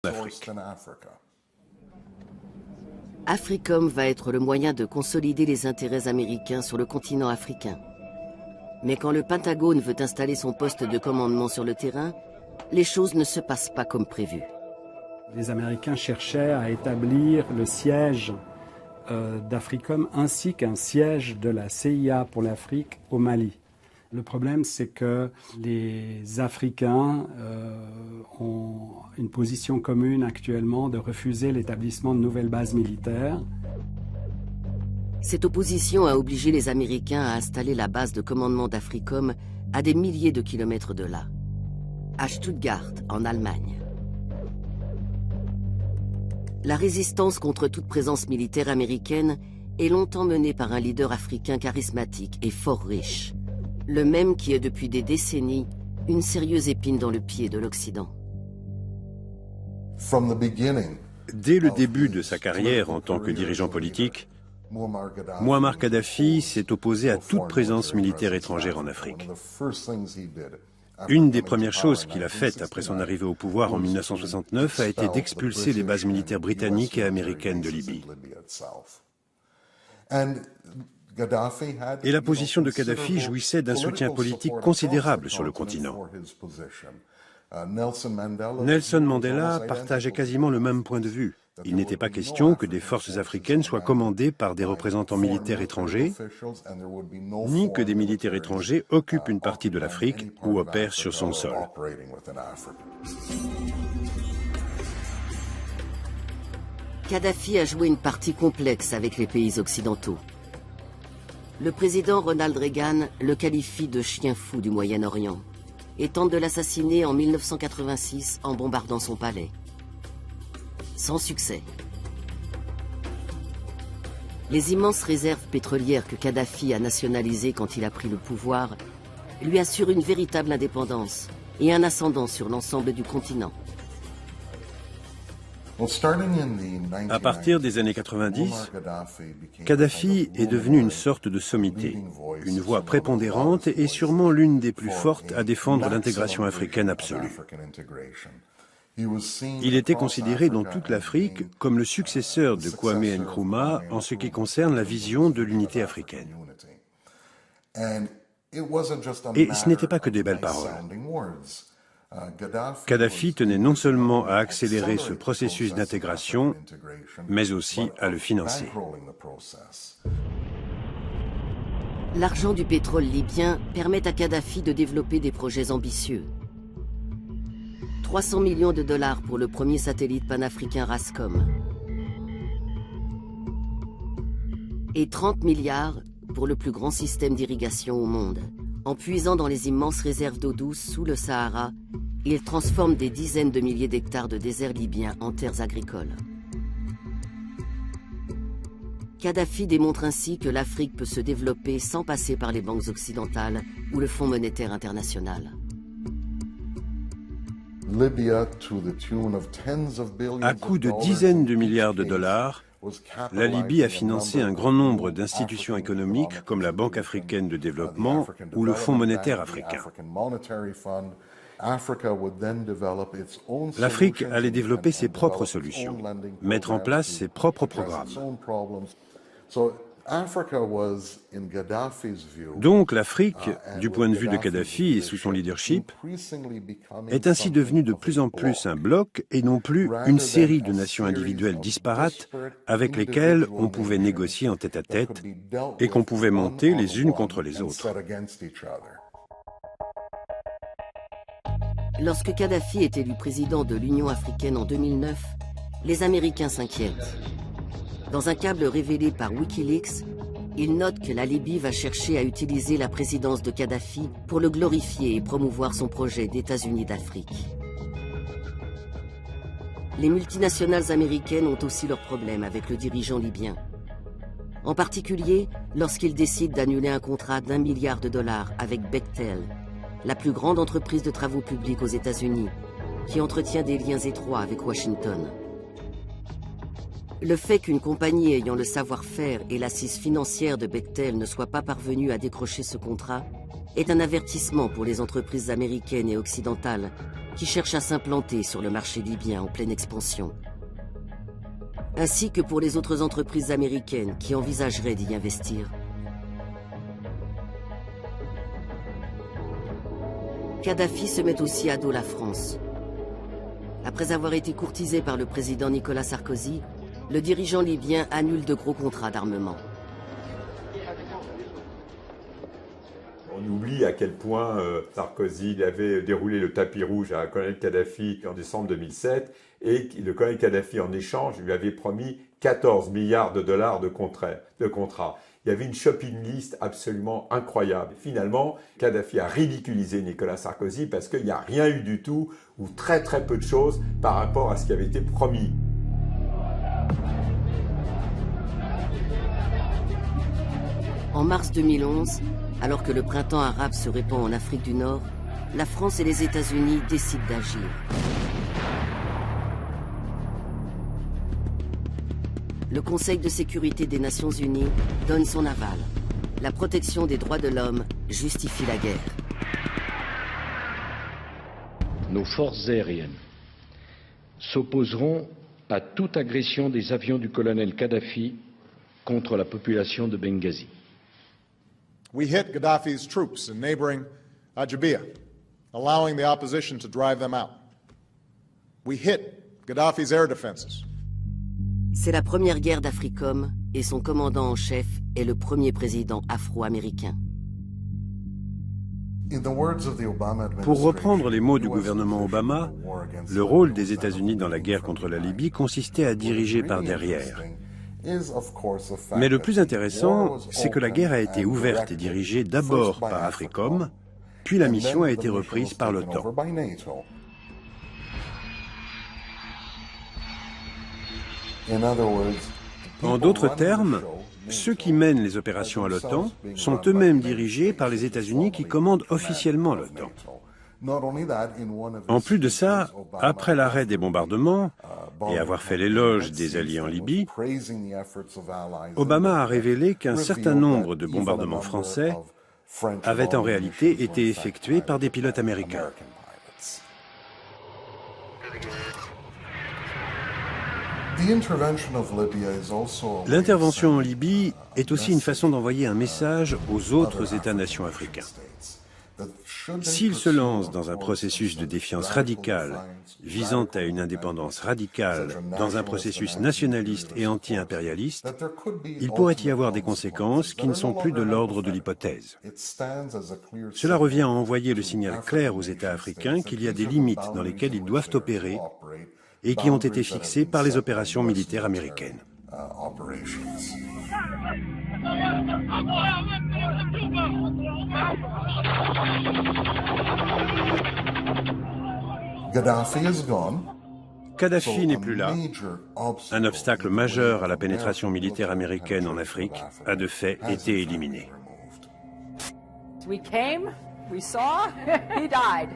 Afrique. AFRICOM va être le moyen de consolider les intérêts américains sur le continent africain. Mais quand le Pentagone veut installer son poste de commandement sur le terrain, les choses ne se passent pas comme prévu. Les Américains cherchaient à établir le siège d'AFRICOM ainsi qu'un siège de la CIA pour l'Afrique au Mali. Le problème, c'est que les Africains ont une position commune actuellement de refuser l'établissement de nouvelles bases militaires. Cette opposition a obligé les Américains à installer la base de commandement d'AFRICOM à des milliers de kilomètres de là, à Stuttgart, en Allemagne. La résistance contre toute présence militaire américaine est longtemps menée par un leader africain charismatique et fort riche, le même qui est depuis des décennies une sérieuse épine dans le pied de l'Occident. Dès le début de sa carrière en tant que dirigeant politique, Mouammar Kadhafi s'est opposé à toute présence militaire étrangère en Afrique. Une des premières choses qu'il a faites après son arrivée au pouvoir en 1969 a été d'expulser les bases militaires britanniques et américaines de Libye. Et la position de Kadhafi jouissait d'un soutien politique considérable sur le continent. Nelson Mandela partageait quasiment le même point de vue. Il n'était pas question que des forces africaines soient commandées par des représentants militaires étrangers, ni que des militaires étrangers occupent une partie de l'Afrique ou opèrent sur son sol. Kadhafi a joué une partie complexe avec les pays occidentaux. Le président Ronald Reagan le qualifie de chien fou du Moyen-Orient et tente de l'assassiner en 1986 en bombardant son palais. Sans succès. Les immenses réserves pétrolières que Kadhafi a nationalisées quand il a pris le pouvoir lui assurent une véritable indépendance et un ascendant sur l'ensemble du continent. À partir des années 90, Kadhafi est devenu une sorte de sommité, une voix prépondérante et sûrement l'une des plus fortes à défendre l'intégration africaine absolue. Il était considéré dans toute l'Afrique comme le successeur de Kwame Nkrumah en ce qui concerne la vision de l'unité africaine. Et ce n'était pas que des belles paroles. Kadhafi tenait non seulement à accélérer ce processus d'intégration, mais aussi à le financer. L'argent du pétrole libyen permet à Kadhafi de développer des projets ambitieux. 300 millions de dollars pour le premier satellite panafricain RASCOM. Et 30 milliards pour le plus grand système d'irrigation au monde. En puisant dans les immenses réserves d'eau douce sous le Sahara, il transforme des dizaines de milliers d'hectares de désert libyen en terres agricoles. Kadhafi démontre ainsi que l'Afrique peut se développer sans passer par les banques occidentales ou le Fonds monétaire international. À coût de dizaines de milliards de dollars, la Libye a financé un grand nombre d'institutions économiques comme la Banque africaine de développement ou le Fonds monétaire africain. L'Afrique allait développer ses propres solutions, mettre en place ses propres programmes. Donc l'Afrique, du point de vue de Kadhafi et sous son leadership, est ainsi devenue de plus en plus un bloc et non plus une série de nations individuelles disparates avec lesquelles on pouvait négocier en tête-à-tête et qu'on pouvait monter les unes contre les autres. Lorsque Kadhafi est élu président de l'Union africaine en 2009, les Américains s'inquiètent. Dans un câble révélé par Wikileaks, il note que la Libye va chercher à utiliser la présidence de Kadhafi pour le glorifier et promouvoir son projet d'États-Unis d'Afrique. Les multinationales américaines ont aussi leurs problèmes avec le dirigeant libyen. En particulier, lorsqu'il décide d'annuler un contrat d'1 milliard de dollars avec Bechtel, la plus grande entreprise de travaux publics aux États-Unis, qui entretient des liens étroits avec Washington. Le fait qu'une compagnie ayant le savoir-faire et l'assise financière de Bechtel ne soit pas parvenue à décrocher ce contrat est un avertissement pour les entreprises américaines et occidentales qui cherche à s'implanter sur le marché libyen en pleine expansion, ainsi que pour les autres entreprises américaines qui envisageraient d'y investir. Kadhafi se met aussi à dos la France. Après avoir été courtisé par le président Nicolas Sarkozy, le dirigeant libyen annule de gros contrats d'armement. On oublie à quel point Sarkozy avait déroulé le tapis rouge à colonel Kadhafi en décembre 2007 et le colonel Kadhafi, en échange, lui avait promis 14 milliards de dollars de contrats. Il y avait une shopping list absolument incroyable. Finalement, Kadhafi a ridiculisé Nicolas Sarkozy parce qu'il n'y a rien eu du tout ou très très peu de choses par rapport à ce qui avait été promis. En mars 2011, alors que le printemps arabe se répand en Afrique du Nord, la France et les États-Unis décident d'agir. Le Conseil de sécurité des Nations Unies donne son aval. La protection des droits de l'homme justifie la guerre. Nos forces aériennes s'opposeront à toute agression des avions du colonel Kadhafi contre la population de Benghazi. We hit Gaddafi's troops in neighboring Ajabia, allowing the opposition to drive them out. We hit Gaddafi's air defenses. C'est la première guerre d'Africom et son commandant en chef est le premier président afro-américain. Pour reprendre les mots du gouvernement Obama, le rôle des États-Unis dans la guerre contre la Libye consistait à diriger par derrière. Mais le plus intéressant, c'est que la guerre a été ouverte et dirigée d'abord par Africom, puis la mission a été reprise par l'OTAN. En d'autres termes, ceux qui mènent les opérations à l'OTAN sont eux-mêmes dirigés par les États-Unis qui commandent officiellement l'OTAN. En plus de ça, après l'arrêt des bombardements et avoir fait l'éloge des alliés en Libye, Obama a révélé qu'un certain nombre de bombardements français avaient en réalité été effectués par des pilotes américains. L'intervention en Libye est aussi une façon d'envoyer un message aux autres États-nations africains. S'ils se lancent dans un processus de défiance radicale visant à une indépendance radicale dans un processus nationaliste et anti-impérialiste, il pourrait y avoir des conséquences qui ne sont plus de l'ordre de l'hypothèse. Cela revient à envoyer le signal clair aux États africains qu'il y a des limites dans lesquelles ils doivent opérer et qui ont été fixées par les opérations militaires américaines. Kadhafi n'est plus là. Un obstacle majeur à la pénétration militaire américaine en Afrique a de fait été éliminé. We came, we saw, he died.